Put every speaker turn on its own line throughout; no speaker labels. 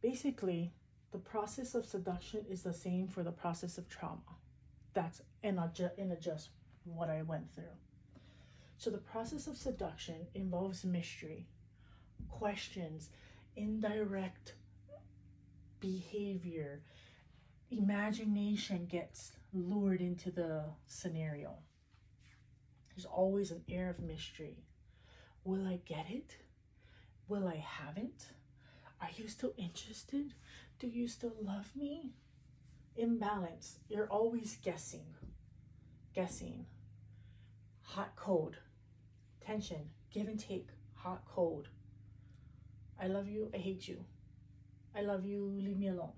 Basically, the process of seduction is the same for the process of trauma. That's in just what I went through. So the process of seduction involves mystery, questions, indirect behavior, imagination gets lured into the scenario. There's always an air of mystery. Will I get it? Will I have it? Are you still interested? Do you still love me? Imbalance. You're always guessing. Guessing. Hot, cold. Tension. Give and take. Hot, cold. I love you. I hate you. I love you. Leave me alone.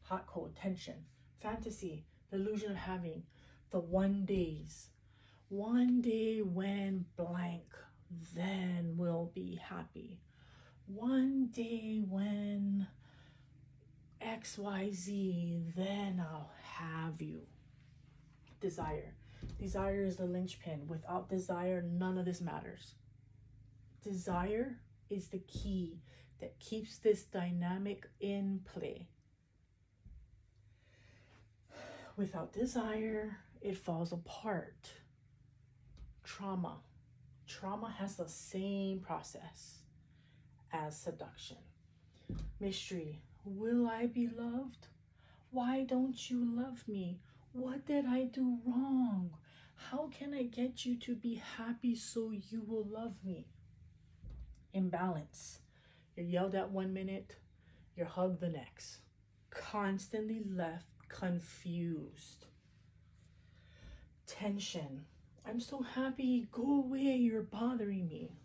Hot, cold. Tension. Fantasy. The illusion of having. The 1 days. One day when blank, then we'll be happy. One day when XYZ, then I'll have you. Desire. Desire is the linchpin. Without desire, none of this matters. Desire is the key that keeps this dynamic in play. Without desire, it falls apart. Trauma. Trauma has the same process as seduction. Mystery. Will I be loved? Why don't you love me? What did I do wrong? How can I get you to be happy so you will love me? Imbalance. You're yelled at 1 minute, you're hugged the next. Constantly left confused. Tension. I'm so happy. Go away. You're bothering me.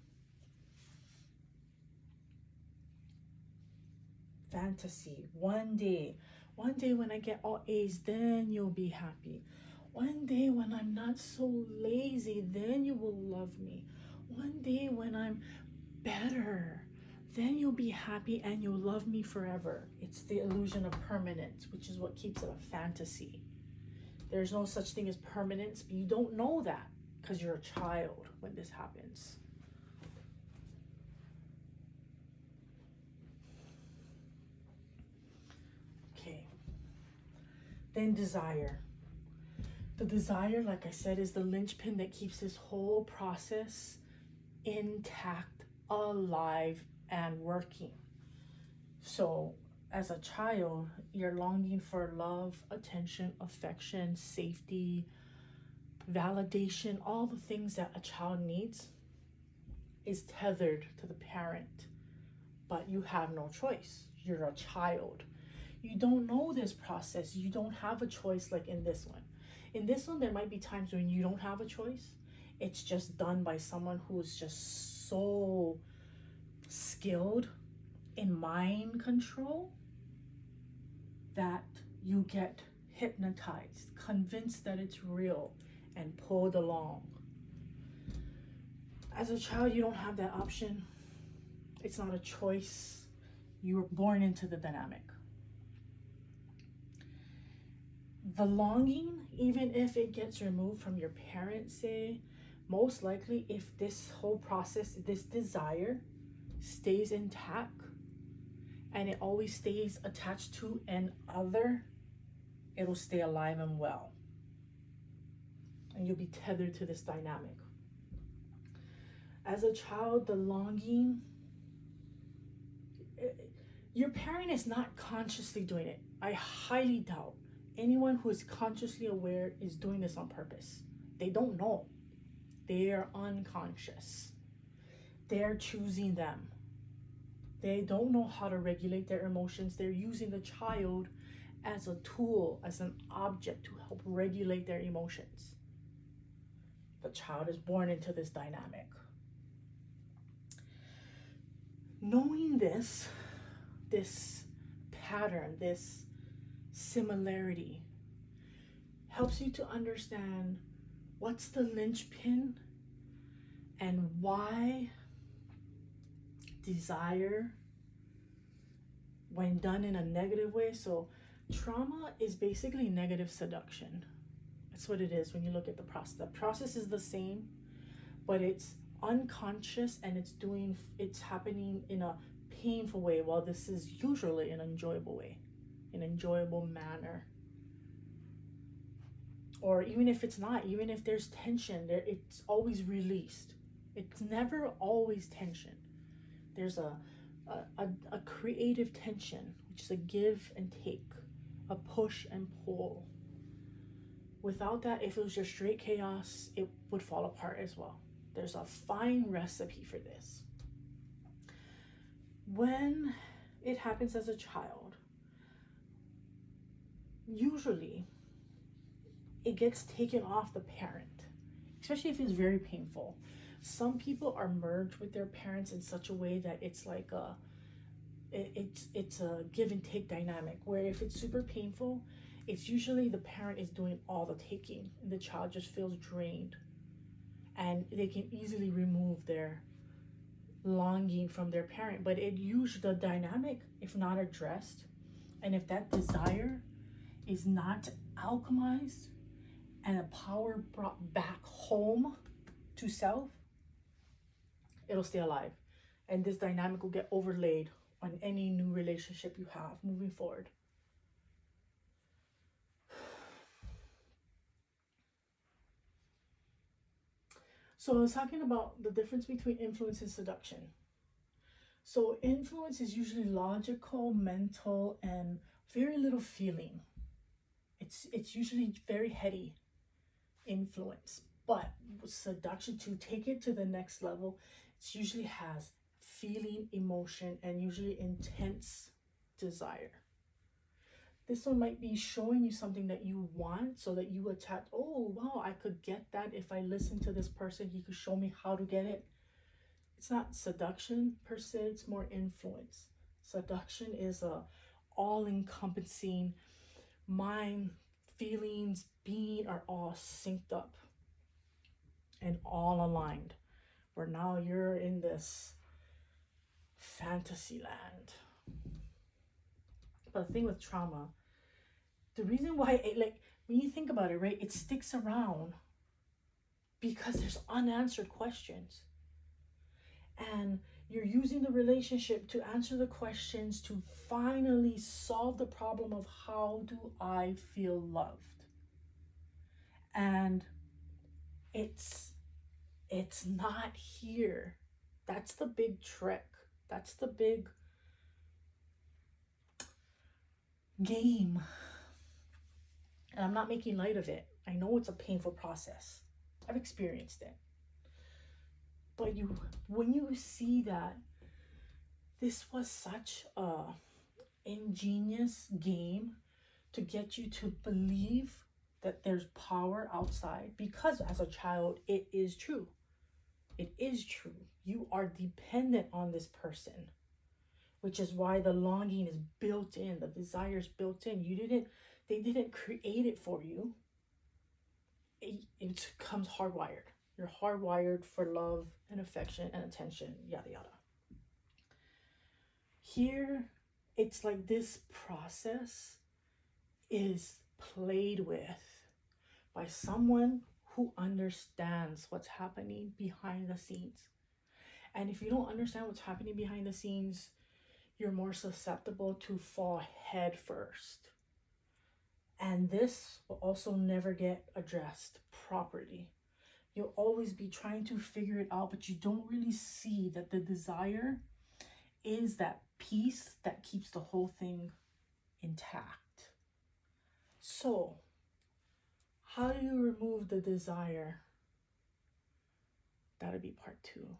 Fantasy. One day when I get all A's, then you'll be happy. One day when I'm not so lazy, then you will love me. One day when I'm better, then you'll be happy and you'll love me forever. It's the illusion of permanence, which is what keeps it a fantasy. There's no such thing as permanence, but you don't know that because you're a child when this happens. Okay. Then desire. The desire, like I said, is the linchpin that keeps this whole process intact, alive, and working. So as a child, you're longing for love, attention, affection, safety, validation, all the things that a child needs is tethered to the parent. But you have no choice. You're a child. You don't know this process. You don't have a choice like in this one. In this one, there might be times when you don't have a choice. It's just done by someone who is just so skilled in mind control that you get hypnotized, convinced that it's real, and pulled along. As a child, you don't have that option. It's not a choice. You were born into the dynamic. The longing, even if it gets removed from your parents, say, most likely if this whole process, this desire stays intact and it always stays attached to an other, it'll stay alive and well. And you'll be tethered to this dynamic. As a child, the longing, your parent is not consciously doing it. I highly doubt anyone who is consciously aware is doing this on purpose. They don't know. They are unconscious. They're choosing them. They don't know how to regulate their emotions. They're using the child as a tool, as an object to help regulate their emotions. The child is born into this dynamic. Knowing this pattern, this similarity, helps you to understand what's the linchpin and why desire, when done in a negative way. So trauma is basically negative seduction. That's what it is when you look at the process. The process is the same, but it's unconscious and it's happening in a painful way, while this is usually an enjoyable way, an enjoyable manner. Or even if it's not, even if there's tension, it's always released. It's never always tension. There's a creative tension, which is a give and take, a push and pull. Without that, if it was just straight chaos, it would fall apart as well. There's a fine recipe for this. When it happens as a child, usually it gets taken off the parent, especially if it's very painful. Some people are merged with their parents in such a way that it's like it's a give and take dynamic, where if it's super painful, it's usually the parent is doing all the taking and the child just feels drained, and they can easily remove their longing from their parent. But it usually, the dynamic, if not addressed, and if that desire is not alchemized and a power brought back home to self, it'll stay alive. And this dynamic will get overlaid on any new relationship you have moving forward. So I was talking about the difference between influence and seduction. So influence is usually logical, mental, and very little feeling. It's usually very heady influence. But seduction, to take it to the next level, it usually has feeling, emotion, and usually intense desire. This one might be showing you something that you want, so that you attach, oh wow, I could get that if I listen to this person, he could show me how to get it. It's not seduction per se, it's more influence. Seduction is a all-encompassing, mind, feelings, being are all synced up and all aligned, where now you're in this fantasy land. But the thing with trauma, the reason why it, like, when you think about it, right, it sticks around because there's unanswered questions. And you're using the relationship to answer the questions, to finally solve the problem of how do I feel loved. And it's not here. That's the big trick. That's the big game. And I'm not making light of it. I know it's a painful process. I've experienced it. But when you see that this was such a ingenious game to get you to believe that there's power outside, because as a child, it is true. It is true. You are dependent on this person, which is why the longing is built in, the desire is built in. They didn't create it for you. It comes hardwired. You're hardwired for love and affection and attention, yada yada. Here, it's like this process is played with by someone who understands what's happening behind the scenes. And if you don't understand what's happening behind the scenes, you're more susceptible to fall head first. And this will also never get addressed properly. You'll always be trying to figure it out, but you don't really see that the desire is that piece that keeps the whole thing intact. So, how do you remove the desire? That'll be part 2.